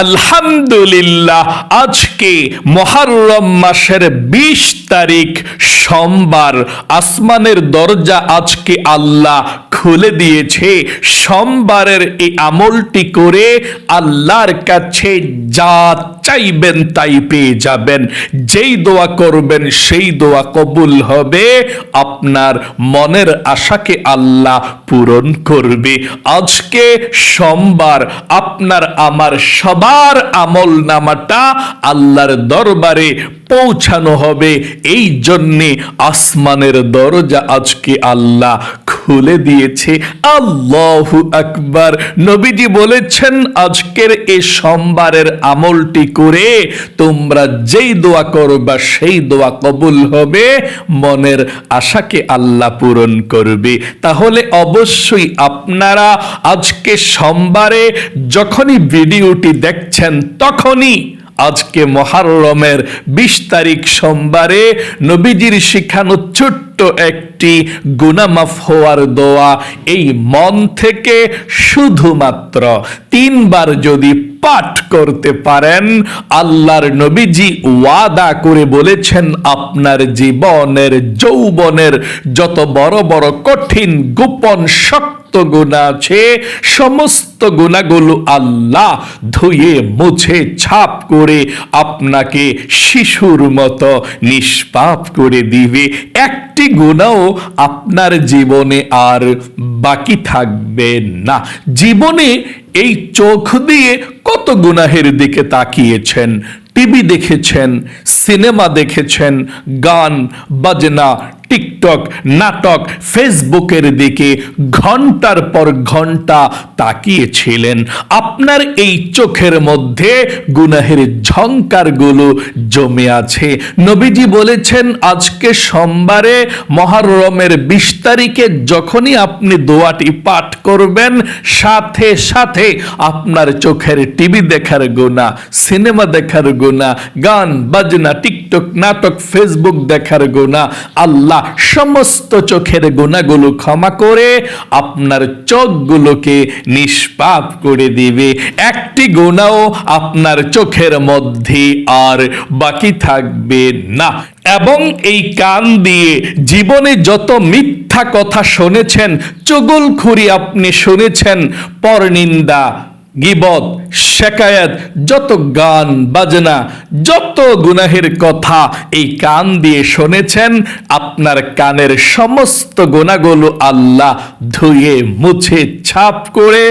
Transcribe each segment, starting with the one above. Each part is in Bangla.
আলহামদুলিল্লাহ, আজকে মুহররম মাসের 20 তারিখ সোমবার। আসমানের দরজা আজকে আল্লাহ খুলে দিয়েছে। সোমবারের এই আমলটি করে আল্লাহর কাছে যা চাইবেন তাই পেয়ে যাবেন। যেই দোয়া করবেন সেই দোয়া কবুল হবে। আপনার মনের আশাকে আল্লাহ পূরণ করবে। আজকে সোমবার, আপনার আমার সবার আমল নামাটা আল্লাহর দরবারে পৌঁছানো হবে। এই জন্যে আসমানের দরজা আজকে আল্লাহ খুলে দিয়েছে। আল্লাহু আকবার। নবীজি বলেছেন, আজকের এই সোমবারের আমলটি করে তোমরা যেই দোয়া করবা সেই দোয়া কবুল হবে, মনের আশাকে আল্লাহ পূরণ করবে। তাহলে অবশ্যই আপনারা আজকে সোমবারে যখনই ভিডিওটি দেখছেন তখনই আজকে মুহররমের 20 তারিখ সোমবারে নবীজির শিখানো ছোট্ট একটি গুনাহ মাফ হওয়ার দোয়া এই মন থেকে শুধুমাত্র 3 বার যদি পাঠ করতে পারেন, আল্লাহর নবীজি ওয়াদা করে বলেছেন আপনার জীবনের যৌবনের যত বড় বড় কঠিন গোপন শক্ত গুনাহ আছে সমস্ত গুনাহগুলো আল্লাহ ধুয়ে মুছে ছাপ করে আপনাকে শিশুর মতো নিষ্পাপ করে দিবে। একটি গুনাহ আপনার জীবনে আর বাকি থাকবে না। জীবনে এই চোখ দিয়ে কত গুনাহের দিকে তাকিয়েছেন, টিভি দেখেছেন, সিনেমা দেখেছেন, গান বাজনা, টিকটক, নাটক, ফেসবুকের দিকে ঘন্টার পর ঘন্টা তাকিয়েছিলেন। আপনার এই চোখের মধ্যে গুনাহের ঝংকারগুলো জমে আছে। নবীজি বলেছেন, আজকে সোমবারে মুহররমের 20 তারিখে যখনই আপনি দোয়াটি পাঠ করবেন, সাথে সাথে আপনার চোখের টিভি দেখার গুনাহ, সিনেমা দেখার গুনাহ, গান বাজনা, টিকটক, নাটক, ফেসবুক দেখার গুনাহ আল্লাহ সমস্ত চোখের গুনাহগুলো ক্ষমা করে আপনার চোখগুলোকে নিষ্পাপ করে দিবে। একটি গুনাহও আপনার চোখের মধ্যে আর বাকি থাকবে না। এবং এই কান দিয়ে জীবনে যত মিথ্যা কথা শুনেছেন, চুগলখুরি আপনি শুনেছেন, পরনিন্দা, গীবত, শিকায়াত, যত গান বাজনা, যত গুনাহের কথা এই কান দিয়ে শুনেছেন, আপনার কানের সমস্ত গুনাহগুলো আল্লাহ ধুয়ে মুছে ছাপ করে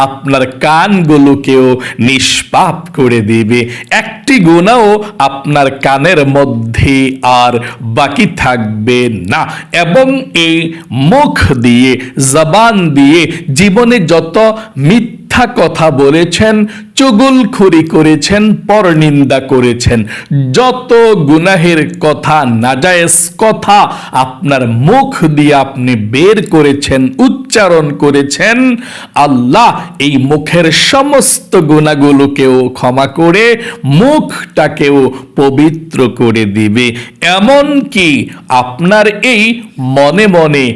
আপনার কানগুলোকেও নিষ্পাপ করে দিবে। একটি গুনাহও আপনার কানের মধ্যে আর বাকি থাকবে না। এবং এই মুখ দিয়ে, জবান দিয়ে জীবনে যত মিথ্যা কথা বলেছেন, চুগলখুরি করেছেন, পরনিন্দা করেছেন, যত গুনাহের কথা, নাজায়েজ কথা আপনার মুখ দিয়ে আপনি বের করেছেন, উচ্চারণ করেছেন, আল্লাহ এই মুখের সমস্ত গুনাহগুলোকেও ক্ষমা করে মুখটাকেও পবিত্র করে দিবে। এমন কি আপনার এই মনে মনে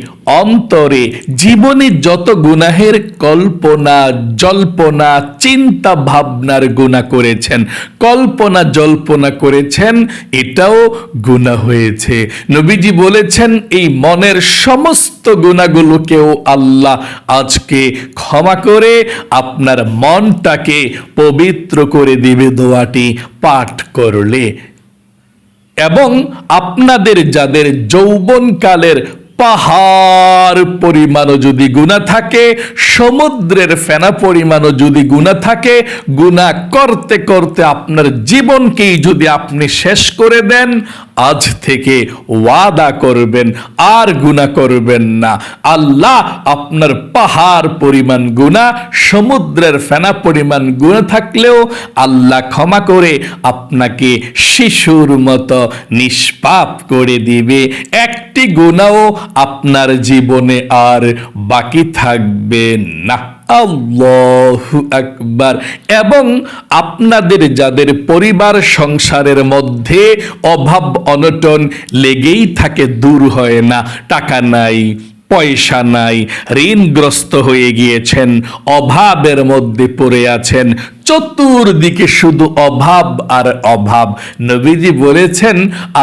অন্তরে জীবনে যত গুনাহের কল্পনা জল্পনা চিন্তা ভাবনার গুনাহ করেছেন, কল্পনা জল্পনা করেছেন, এটাও গুনাহ হয়েছে। নবীজি বলেছেন, এই মনের সমস্ত গুনাহগুলোকেও আল্লাহ আজকে ক্ষমা করে আপনার মনটাকে পবিত্র করে দিবে দোয়াটি পাঠ করলে। এবং আপনাদের যাদের যৌবনকালের পাহাড় পরিমাণও যদি গুনাহ থাকে, সমুদ্রের ফেনা পরিমাণও যদি গুনাহ থাকে, গুনাহ করতে করতে আপনার জীবনকেই যদি আপনি শেষ করে দেন, আজ থেকে ওয়াদা করবেন আর গুনাহ করবেন না। আল্লাহ আপনার পাহাড় পরিমাণ গুনাহ, সমুদ্রের ফেনা পরিমাণ গুনাহ থাকলেও আল্লাহ ক্ষমা করে আপনাকে শিশুর মতো নিষ্পাপ করে দিবে। একটি গুনাহও আপনার জীবনে আর বাকি থাকবে না। আল্লাহু আকবার। এবং আপনাদের যাদের পরিবার সংসারের মধ্যে অভাব অনটন লেগেই থাকে, দূর হয় না, টাকা নাই, পয়সা নাই, ঋণগ্রস্ত হয়ে গিয়েছেন, অভাবের মধ্যে পড়ে আছেন, চতুর্দিকে শুধু অভাব আর অভাব। নবীজি বলেছেন,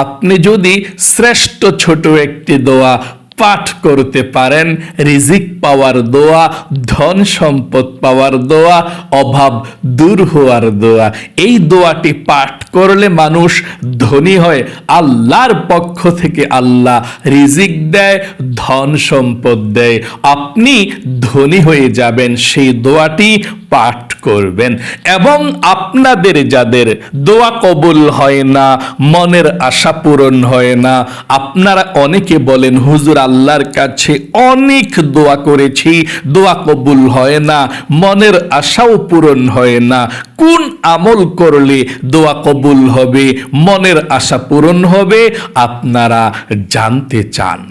আপনি যদি শ্রেষ্ঠ ছোট একটি দোয়া পাঠ করতে পারেন, রিজিক পাওয়ার দোয়া, ধন সম্পদ পাওয়ার দোয়া, অভাব দূর হওয়ার দোয়া, এই দোয়াটি পাঠ করলে মানুষ ধনী হয়। আল্লাহর পক্ষ থেকে আল্লাহ রিজিক দেয়, ধন সম্পদ দেয়, আপনি ধনী হয়ে যাবেন। সেই দোয়াটি পাঠ করবেন। এবং আপনাদের যাদের দোয়া কবুল হয় না, মনের আশা পূরণ হয় না, আপনারা অনেকে বলেন, হুজুর আল্লাহর কাছে অনেক দোয়া করেছি, দোয়া কবুল হয় না, মনের আশাও পূরণ হয় না, কোন আমল করলে দোয়া কবুল হবে, মনের আশা পূরণ হবে, আপনারা জানতে চান।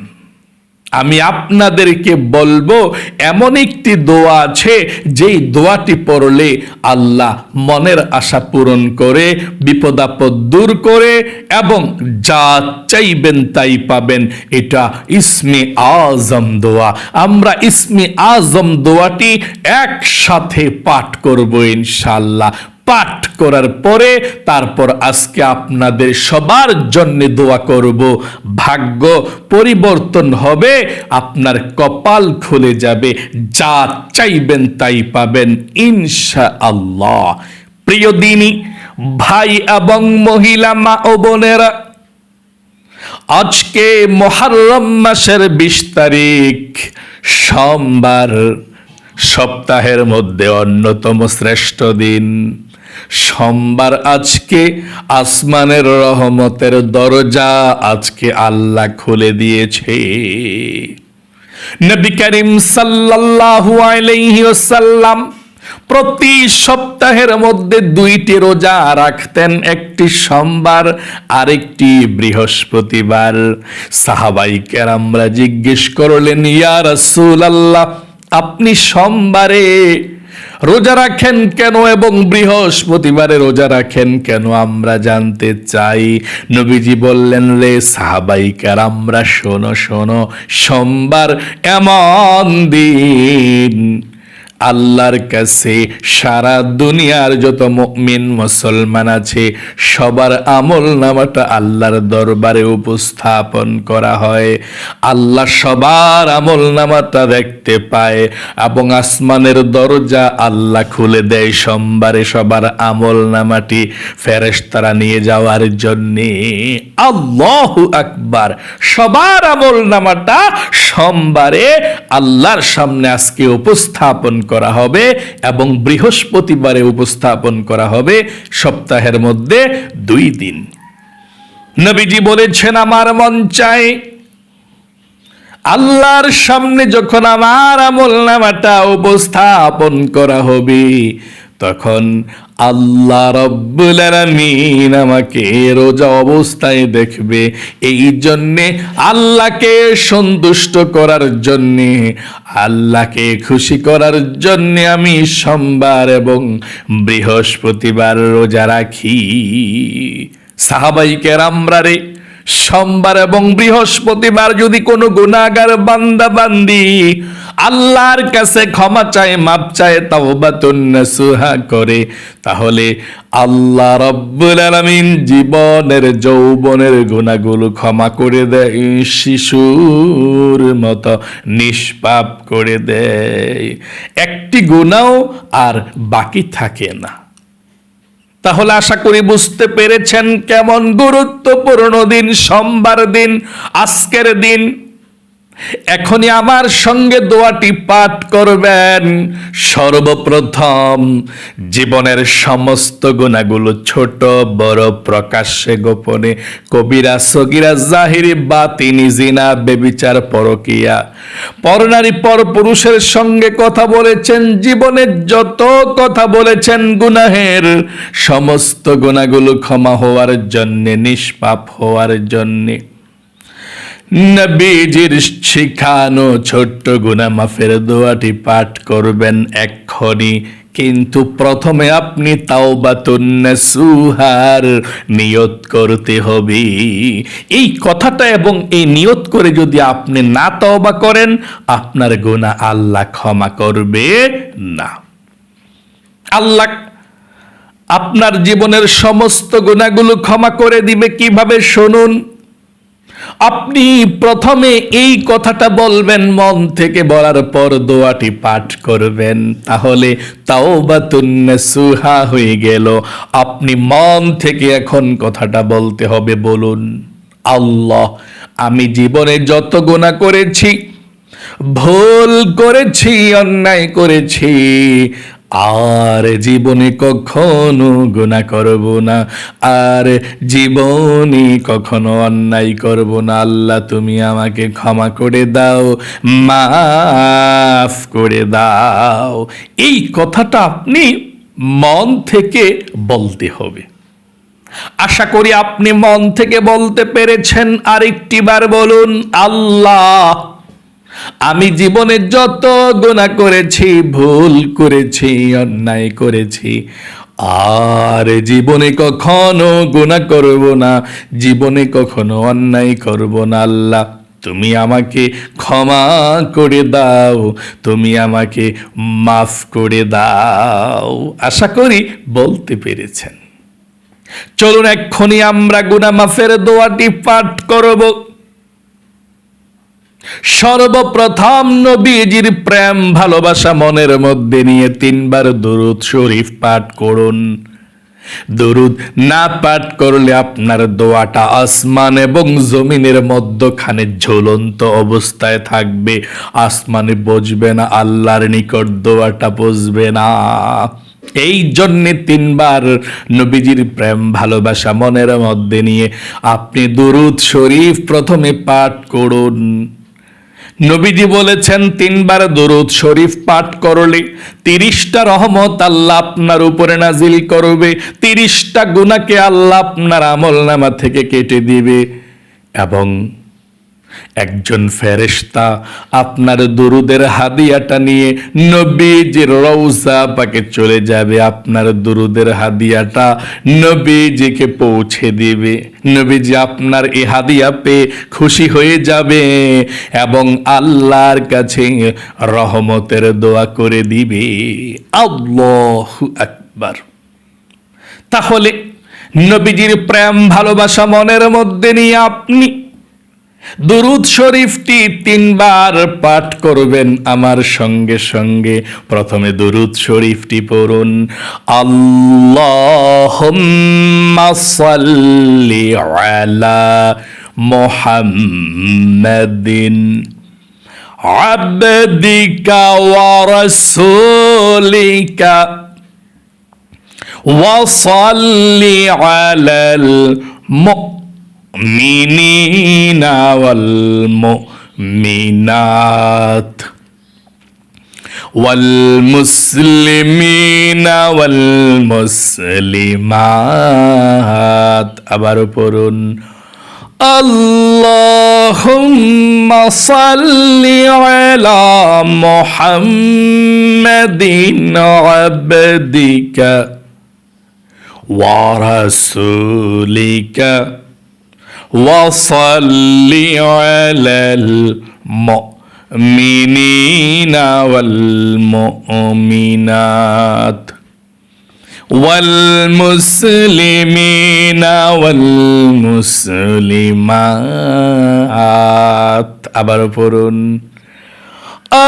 আমি আপনাদেরকে বলবো, এমন একটি দোয়া আছে যেই দোয়াটি পড়লে আল্লাহ মনের আশা পূরণ করে, বিপদ আপদ দূর করে এবং যা চাইবেন তাই পাবেন। এটা ইসমে আজম দোয়া। আমরা ইসমে আজম দোয়াটি একসাথে পাঠ করব ইনশাআল্লাহ। পাঠ করার পরে তারপর আজকে আপনাদের সবার জন্য দোয়া করব। ভাগ্য পরিবর্তন হবে, আপনার কপাল খুলে যাবে, যা চাইবেন তাই পাবেন ইনশাআল্লাহ। প্রিয় দিনী ভাই এবং মহিলা মা ও বোনেরা, আজকে মুহররম মাসের 20 তারিখ সোমবার, সপ্তাহের মধ্যে অন্যতম শ্রেষ্ঠ দিন সোমবার। আজকে আসমানের রহমতের দরজা আজকে আল্লাহ খুলে দিয়েছে। নবী করিম সাল্লাল্লাহু আলাইহি ওয়াসাল্লাম প্রতি সপ্তাহের মধ্যে 2টি রোজা রাখতেন, একটি সোমবার আরেকটি বৃহস্পতিবার। সাহাবাই কেরামরা জিজ্ঞেস করলেন, ইয়া রাসূলুল্লাহ, আপনি সোমবারে রোজা রাখেন কেন এবং বৃহস্পতিবারে রোজা রাখেন কেন, আমরা জানতে চাই। নবীজি বললেন, রে সাহাবাই কেরামরা, শোনো শোনো, সোমবার এমন দিন আল্লাহর কাছে সারা দুনিয়ার যত মুমিন মুসলমান আছে সবার আমল নামাটা আল্লাহর দরবারে উপস্থাপন করা হয়। আল্লাহ সবার আমল নামাটা দেখতে পায় এবং আসমানের দরজা আল্লাহ খুলে দেয় সোমবারে সবার আমল নামাটি ফেরেশতারা নিয়ে যাওয়ার জন্যে। আল্লাহু আকবার। সবার আমল নামাটা সোমবারে আল্লাহর সামনে আজকে উপস্থাপন করা হবে এবং বৃহস্পতিবারে উপস্থাপন করা হবে। সপ্তাহের মধ্যে 2 দিন। নবীজি বলেছেন, আমার মন চায় আল্লাহর সামনে যখন আমার আমলনামাটা উপস্থাপন করা হবে, তখন আল্লাহ রব্বুল আলামিন আমাকে রোজা অবস্থায় দেখবে। এই জন্যে আল্লাহকে সন্তুষ্ট করার জন্যে, আল্লাহকে খুশি করার জন্যে আমি সোমবার এবং বৃহস্পতিবার রোজা রাখি। সাহাবাই কেরামরা রে, সোমবার এবং বৃহস্পতিবার যদি কোনো গুনাহগার বান্দা বান্দি আল্লাহর কাছে ক্ষমা চায়, মাপ চায়, তাওবাতুন নাসুহা করে, তাহলে আল্লাহ রব্বুল আলামিন জীবনের যৌবনের গুনাহগুলো ক্ষমা করে দেয়, শিশুর মতো নিষ্পাপ করে দেয়, একটি গুনাহ আর বাকি থাকে না। তাহলে আশা করি বুঝতে পেরেছেন কেমন গুরুত্বপূর্ণ দিন সোমবার দিন, আজকের দিন। এখনই আমার সঙ্গে দোয়াটি পাঠ করবেন। সর্বপ্রথম জীবনের সমস্ত গুনাহগুলো, ছোট বড়, প্রকাশ্যে গোপনে, কবিরা সগীরা, জাহিরি বাতিনি, জিনা, বেবিচার, পরকিয়া, পরনারী পর পুরুষের সঙ্গে কথা বলেছেন, জীবনের যত কথা বলেছেন গুনাহের, সমস্ত গুনাহগুলো ক্ষমা হওয়ার জন্যে, নিষ্পাপ হওয়ার জন্যে নবীজির শিখানো ছোট্ট গুনাহ মাফের দোয়াটি পাঠ করবেন এক্ষুনি। কিন্তু প্রথমে আপনি তাওবাতুন নাসুহার নিয়ত করতে হবে। এই কথাটা এবং এই নিয়ত করে যদি আপনি না তওবা করেন, আপনার গুনাহ আল্লাহ ক্ষমা করবে না। আল্লাহ আপনার জীবনের সমস্ত গুনাহগুলো ক্ষমা করে দিবে কিভাবে শুনুন। আপনি প্রথমে এই কথাটা বলবেন, মন থেকে বলার পর দোয়াটি পাঠ করবেন, তাহলে তাওবাতুন নাসুহা হয়ে গেল। আপনি মন থেকে এখন কথাটা বলতে হবে, বলুন, আল্লাহ, আমি জীবনে যত গুনাহ করেছি, ভুল করেছি, অন্যায় করেছি, আর জীবনে কখনো গুনাহ করব না, আর জীবনে কখনো অন্যায় করব না। আল্লাহ, তুমি আমাকে ক্ষমা করে দাও, মাফ করে দাও। এই কথাটা আপনি মন থেকে বলতে হবে। আশা করি আপনি মন থেকে বলতে পেরেছেন। আরেকটি বার বলুন, আল্লাহ, আমি জীবনে যত গুনাহ করেছি, ভুল করেছি, অন্যায় করেছি, আর জীবনে কখনো গুনাহ করব না, জীবনে কখনো অন্যায় করব না। আল্লাহ, তুমি আমাকে ক্ষমা করে দাও, তুমি আমাকে মাফ করে দাও। আশা করি বলতে পেরেছেন। চলুন এক্ষুনি আমরা গুনাহ মাফের দোয়াটি পাঠ করব। সর্বপ্রথম নবীজির প্রেম ভালোবাসা মনের মধ্যে নিয়ে 3 বার দুরূদ শরীফ পাঠ করুন। দুরূদ না পাঠ করলে আপনার দোয়াটা আসমান এবং জমিনের মধ্যখানে ঝুলন্ত অবস্থায় থাকবে। আসমানে পৌঁছবে না, আল্লাহর নিকট দোয়াটা পৌঁছবে না। এই জন্যে 3 বার নবীজির প্রেম ভালোবাসা মনের মধ্যে নিয়ে আপনি দুরূদ শরীফ প্রথমে পাঠ করুন। নবীজি বলেছেন 3 বার দুরূদ শরীফ পাঠ করলে 30টা রহমত আল্লাহ আপনার উপরে নাজিল করবে, 30টা গুনাহকে আল্লাহ আপনার আমলনামা থেকে কেটে দিবে, এবং একজন ফেরেশতা আপনার দুরুদের হাদিয়াটা নিয়ে নবীজির রওজা পাকে চলে যাবে। আপনার দুরুদের হাদিয়াটা নবীজিকে পৌঁছে দিবে। নবীজি আপনার এই হাদিয়া পেয়ে খুশি হয়ে যাবে এবং আল্লাহর কাছে রহমতের দোয়া করে দিবে। আল্লাহু আকবার। তাহলে নবীজির প্রেম ভালোবাসা মনের মধ্যে নিয়ে আপনি দুরূদ শরীফটি 3 বার পাঠ করবেন আমার সঙ্গে সঙ্গে। প্রথমে দুরূদ শরীফটি পড়ুন, আল্লাহুম্মা সাল্লি আলা মুহাম্মাদিন আবদিকা ওয়া রাসূলিকা ওয়া সাল্লি আলাল المؤمنين والمؤمنات والمسلمين والمسلمات। আবারও পড়ুন, আল্লাহুম্মা সাল্লি আলা মুহাম্মাদিন আবদিকা ওয়া রাসূলিকা وصل على المؤمنين والمؤمنات والمسلمين والمسلمات। আবার পড়ুন,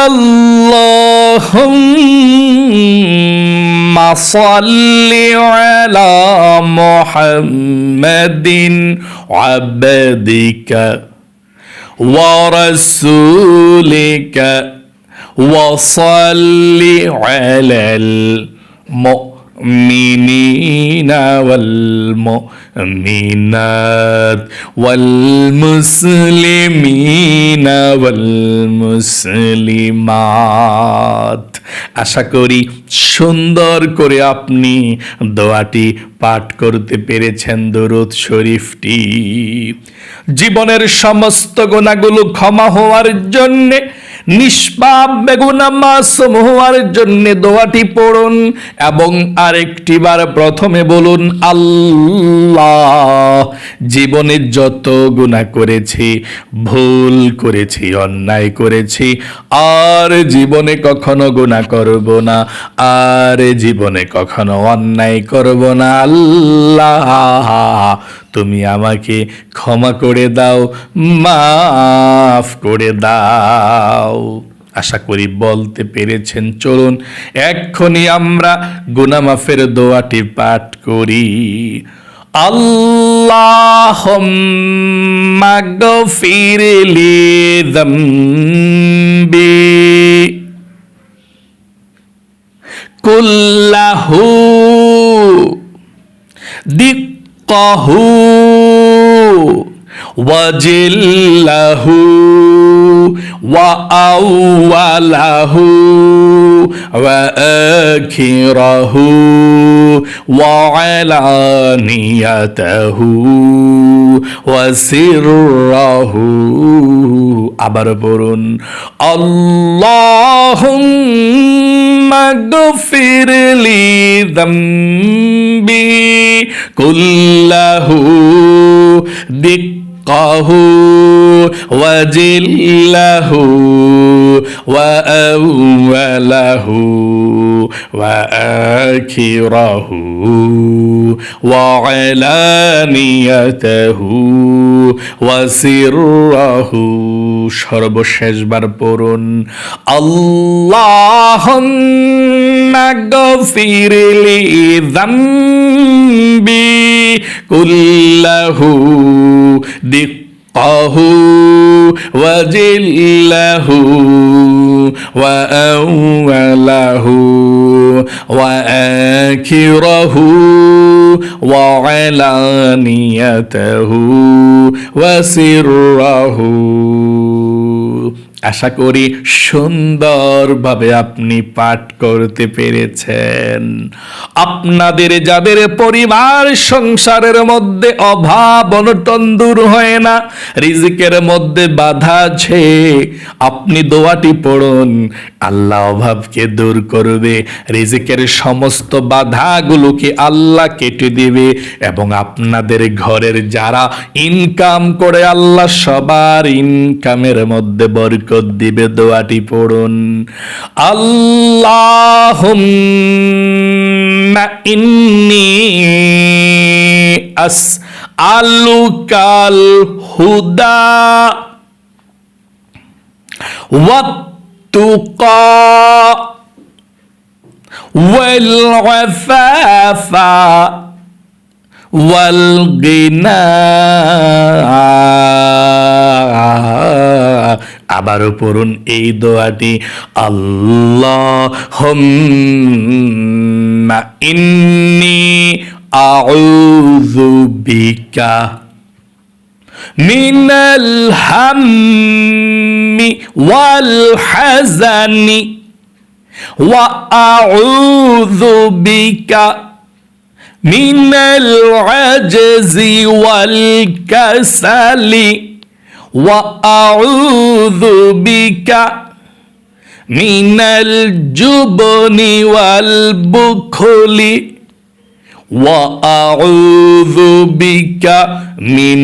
আল্লাহুম্মা সাল্লি আলা মুহাম্মাদিন আবদিকা ওয়া রাসূলিকা ওয়া সাল্লি আলাল মুমিনিনা ওয়াল মুমিনাত ওয়াল মুসলিমিনা ওয়াল মুসলিমাত। আশা করি সুন্দর করে আপনি দোয়াটি পাঠ করতে পেরেছেন, দুরূদ শরীফটি। জীবনের সমস্ত গুনাহগুলো ক্ষমা হওয়ার জন্যে নিষ্পাপ বেগুনাহ মাসুম হওয়ার জন্য দোয়াটি পড়ুন এবং আরেকটি বার প্রথমে বলুন, আল্লাহ, জীবনে যত গুনাহ করেছি, ভুল করেছি, অন্যায় করেছি, আর জীবনে কখনো গুনাহ করব না, আর জীবনে কখনো অন্যায় করব না। আল্লাহ, তুমি আমাকে ক্ষমা করে দাও, মাফ করে দাও। আশা করি বলতে পেরেছেন। চলুন এক্ষুনি আমরা গুনাহ মাফের দোয়াটি পাঠ করি। আল্লাহুম্মা গফিরলি যামবি কুল্লাহু দিক্কাহু ওয়াজিল্লাহু ওয়া আউওয়ালাহু ওয়া আখিরাহু ওয়া আলানিয়াতাহু ওয়া সিররাহু। আবার পড়ুন, আল্লাহুম্মা গফিরলি যামবি কুল্লাহু দিক্কাহু ওয়াজিল্লাহু ওয়া আউওয়ালাহু ওয়া আখিরাহু ওয়া আলানিয়াতাহু ওয়া সিররাহু। সর্বশেষবার পড়ুন, আল্লাহুম্মা গফিরলি যামবি কুল্লাহু দিক্কাহু ওয়াজিল্লাহু ওয়া আউওয়ালাহু ওয়া আখিরাহু ওয়া আলানিয়াতাহু ওয়া সিররাহু। আশা করি সুন্দরভাবে আপনি পাঠ করতে পেরেছেন। আপনাদের যাদের পরিবার সংসারের মধ্যে অভাব অনটন দূর হয় না, রিজিকের মধ্যে বাধা আছে, আপনি দোয়াটি পড়ুন, আল্লাহ অভাবকে দূর করবে, রিজিকের সমস্ত বাধাগুলোকে আল্লাহ কেটে দিবে এবং আপনাদের ঘরের যারা ইনকাম করে আল্লাহ সবার ইনকামের মধ্যে বরকত দিবে। দোয়াটি পড়ুন, আল্লাহুম্মা ইন্নী আসআলুকাল হুদা ওয়াত তুকা ওয়াল আফাফা ওয়াল গিনা। আবারও পড়ুন এই দোয়াটি, আল্লাহুম্মা ইন্নী আউযু বিকা মিনাল হাম্মি ওয়াল হাযানি ওয়া আউযু বিকা মিনাল আজজি ওয়াল কাসালি ওয়া আউযু বিকা মিনাল জুবনি ওয়াল বুখলি ওয়া আউযু বিকা মিন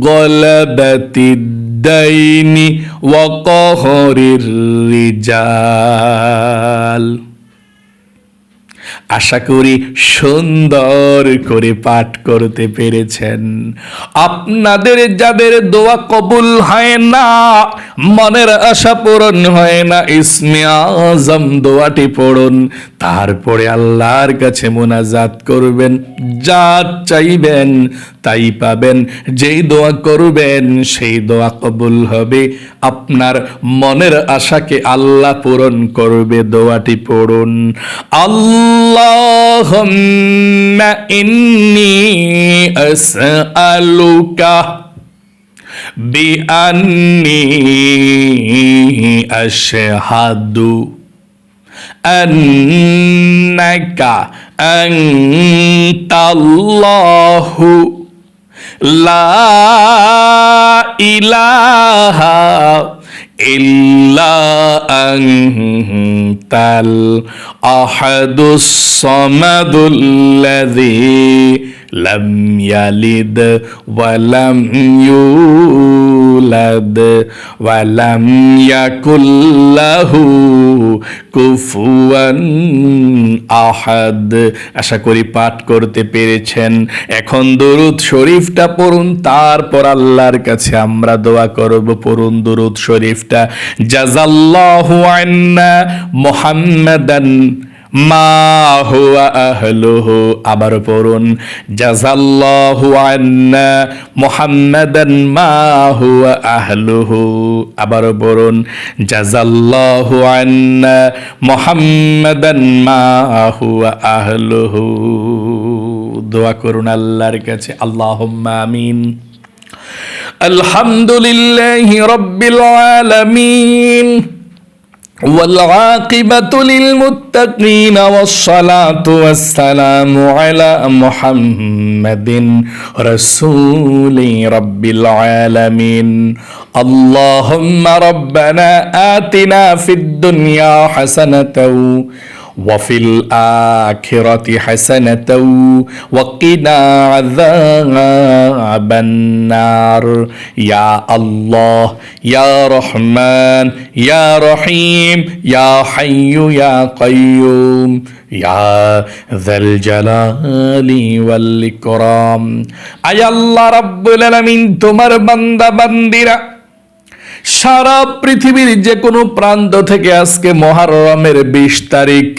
গলাবাতিদ দাইনি ওয়া কাহরির রিজাল। আশা করি সুন্দর করে পাঠ করতে পেরেছেন। আপনাদের যাদের দোয়া কবুল হয় না, মনের আশা পূরণ হয় না, ইসমে আজম দোয়াটি পড়ুন, তারপরে আল্লাহর কাছে মুনাজাত করবেন, যা চাইবেন তাই পাবেন। যেই দোয়া করবেন সেই দোয়া কবুল হবে, আপনার মনের আশাকে আল্লাহ পূরণ করবে। দোয়াটি পড়ুন, আল্লাহুম্মা ইন্নী আসআলুকা বিআন্নী আশহাদু আন্নাকা আনতাল্লাহু লা ইলাহা ইল্লা আনতাল আহাদুস সামাদুল্লাযী লাম ইয়ালিদ ওয়া লাম ইউলাদ ওয়া লাম ইয়াকুল লাহু কুফুয়ান আহাদ। আশা করি পাঠ করতে পেরেছেন। এখন দুরূদ শরীফটা পড়ুন, তারপর আল্লাহর কাছে আমরা দোয়া করব। পড়ুন দুরূদ শরীফটা। জাযাল্লাহু আন্না মুহাম্মাদান মা হুয়া আহলুহু। আবার পড়ুন, জাযাল্লাহু আন্না মুহাম্মাদান মা হুয়া আহলুহু। আবার পড়ুন, জাযাল্লাহু আন্না মুহাম্মাদান মা হুয়া আহলুহু। দোয়া করুন আল্লাহর কাছে। আল্লাহুম্মা আমিন। আলহামদুলিল্লাহি রাব্বিল আলামিন والعاقبة للمتقين والصلاة والسلام على محمد رسول رب العالمين اللهم ربنا آتنا في الدنيا حسنة وفي الآخرة حسنة وقنا عذاب النار يا الله يا رحمن يا رحيم يا حي يا قيوم يا ذا الجلال والإكرام أي الله رب العالمين তোমার বান্দা বান্দিরা সারা পৃথিবীর যে কোনো প্রান্ত থেকে আজকে মুহররমের 20 তারিখ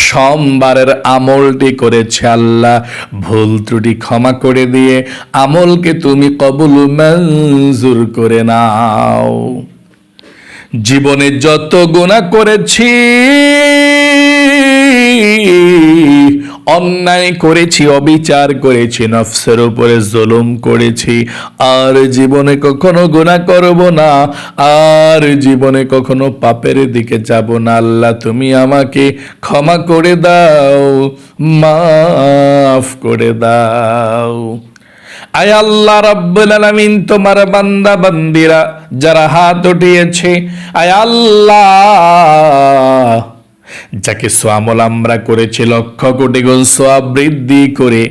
সোমবারের আমলটি করেছে, আল্লাহ ভুল ত্রুটি ক্ষমা করে দিয়ে আমলকে তুমি কবুল মঞ্জুর করে নাও। জীবনে যত গুনাহ করেছি, অন্যায় করেছি, অবিচার করেছি, নফসের উপরে জুলুম করেছি, আর জীবনে কখনো গুনাহ করব না, আর জীবনে কখনো পাপের দিকে যাব না। আল্লাহ তুমি আমাকে ক্ষমা করে দাও, মাফ করে দাও। আয় আল্লাহ রাব্বুল আলামিন তোমার বান্দা বান্দিরা যারা হাত উঠিয়েছে, আয় আল্লাহ যাকে সোয়ামল আমরা করেছি লক্ষ কোটি গুণ সোয়াব বৃদ্ধি করে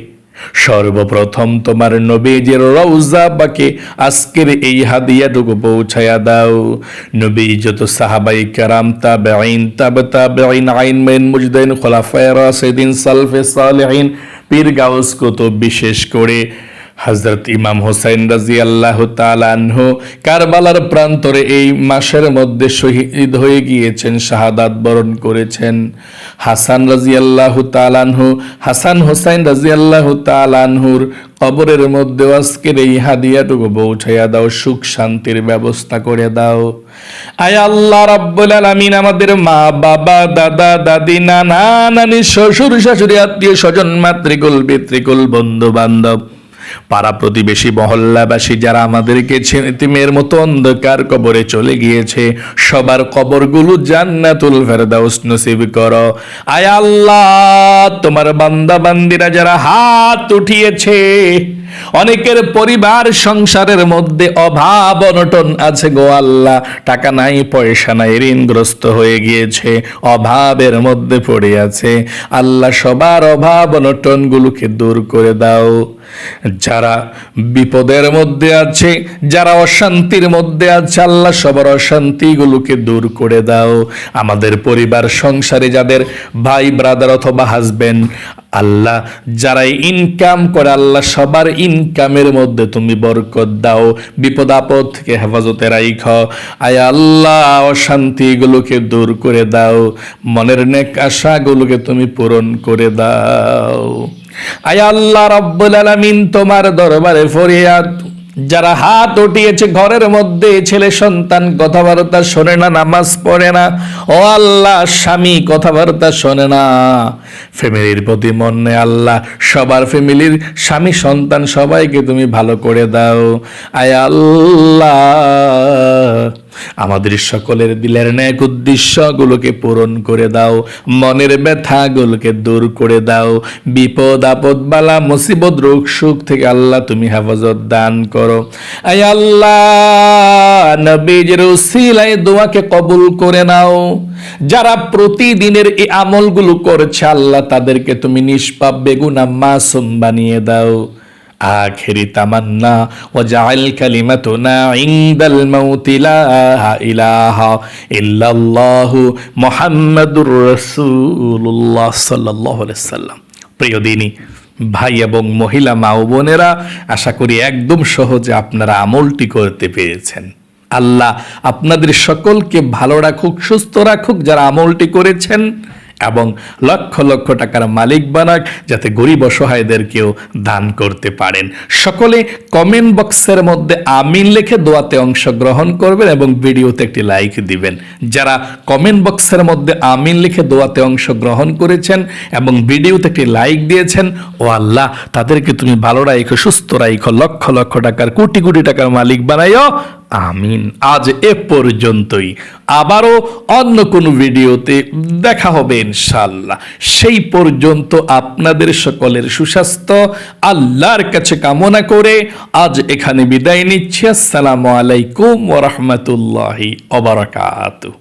সর্বপ্রথম তোমার নবীজির রওজা পাকে আজকের এই হাদিয়াটুকু পৌঁছায়া দাও। নবী যত সাহাবায়ে কেরাম, তাবেঈন, তাবেঈন, আইন মাইন, মুজতাহিদিন, খুলাফায়ে রাশিদিন, সালফে সালেহিন, পীর গাউস কুতুব, বিশেষ করে হযরত ইমাম হুসাইন রাদিয়াল্লাহু তাআলা আনহু কারবালার প্রান্তরে এই মাসের মধ্যে শহীদ হয়ে গিয়েছেন, শাহাদাত বরণ করেছেন। হাসান রাদিয়াল্লাহু তাআলা আনহু, হাসান হুসাইন রাদিয়াল্লাহু তাআলা আনহুর কবরের মধ্যে আজকের এই হাদিয়াটুকু পৌঁছায়া দাও, সুখ শান্তির ব্যবস্থা করে দাও। আয় আল্লাহ রাব্বুল আলামিন আমাদের মা বাবা, দাদা দাদি, নানা নানি, শ্বশুর শাশুড়ি, আত্মীয় স্বজন, মাতৃকুল পিতৃকুল, বন্ধু বান্ধব, পাড়া প্রতিবেশী, মহল্লাবাসী যারা আমাদেরকে এতিমের মতো অন্ধকার কবরে চলে গিয়েছে, সবার কবরগুলো জান্নাতুল ফেরদাউস নসিব করো। আয় আল্লাহ তোমার বান্দা বান্দিরা যারা হাত উঠিয়েছে, অনেকের পরিবার সংসারের মধ্যে অভাব অনটন আছে গো আল্লাহ, টাকা নাই, পয়সা নাই, ঋণগ্রস্ত হয়ে গিয়েছে, অভাবের মধ্যে পড়ে আছে। আল্লাহ সবার অভাব অনটন গুলোকে দূর করে দাও। যারা বিপদের মধ্যে আছে, যারা অশান্তির মধ্যে আছে, আল্লাহ সবার অশান্তি গুলোকে দূর করে দাও। আমাদের পরিবার সংসারে যাদের ভাই ব্রাদার অথবা হাজবেন্ড, আল্লাহ যারা ইনকাম করে, আল্লাহ সবার ইনকামের মধ্যে তুমি বরকত দাও, বিপদ আপদ থেকে হেফাজতে রাখো। আয় আল্লাহ অশান্তি গুলোকে দূর করে দাও, মনের নেক আশা গুলোকে তুমি পূরণ করে দাও। আয় আল্লাহ রাব্বুল আলামিন তোমার দরবারে ফরিয়াদ, যারা হাত উঠিয়েছে ঘরের মধ্যে ছেলে সন্তান কথাবার্তা শোনে না, নামাজ পড়ে না, ও আল্লাহ স্বামী কথাবার্তা শোনে না, ফ্যামিলির প্রতি মন নেই, আল্লাহ সবার ফ্যামিলির স্বামী সন্তান সবাইকে তুমি ভালো করে দাও। আয় আল্লাহ আমাদের সকলের দিলের ন্যাক উদ্দেশ্যগুলোকে পূরণ করে দাও, মনের ব্যথাগুলোকে দূর করে দাও, বিপদ আপদ বালা মুসিবত রোগ সুখ থেকে আল্লাহ তুমি হেফাজত দান করো। আয় আল্লাহ, নবীজির উসিলায় দোয়াকে কবুল করে নাও। যারা প্রতিদিনের এই আমলগুলো করছে আল্লাহ তাদেরকে তুমি নিষ্পাপ বেগুনা মাসুম বানিয়ে দাও। আখিরি তামান্না ওয়াজআল কালিমাতুনা ইনদাল মাউতি লা ইলাহা ইল্লাল্লাহু মুহাম্মাদুর রাসূলুল্লাহ সাল্লাল্লাহু আলাইহি ওয়াসাল্লাম। প্রিয় দিনী ভাই এবং মহিলা মা ও বোনেরা, আশা করি একদম সহজে আপনারা আমলটি করতে পেরেছেন। আল্লাহ আপনাদের সকলকে ভালো রাখুক, সুস্থ রাখুক যারা আমলটি করেছেন, এবং লক্ষ লক্ষ টাকার মালিক বানাক, যাতে গরিব অসহায়দেরকেও দান করতে পারেন। সকলে কমেন্ট বক্সের মধ্যে আমিন লিখে দোয়াতে অংশগ্রহণ করবেন এবং ভিডিওতে একটি লাইক দিবেন। যারা কমেন্ট বক্সের মধ্যে আমিন লিখে দোয়াতে অংশগ্রহণ করেছেন এবং ভিডিওতে একটি লাইক দিয়েছেন, ও আল্লাহ তাদেরকে তুমি ভালো রাখো, সুস্থ রাখো, লক্ষ লক্ষ টাকার কোটি কোটি টাকার মালিক বানাইও, আমিন। আজ এ পর্যন্তই, আবারও অন্য কোনো ভিডিওতে দেখা হবে ইনশাআল্লাহ। সেই পর্যন্ত আপনাদের সকলের সুস্বাস্থ্য আল্লাহর কাছে কামনা করে আজ এখানে বিদায় নিচ্ছি। আসসালামু আলাইকুম ওয়া রাহমাতুল্লাহি ওয়া বারাকাতুহু।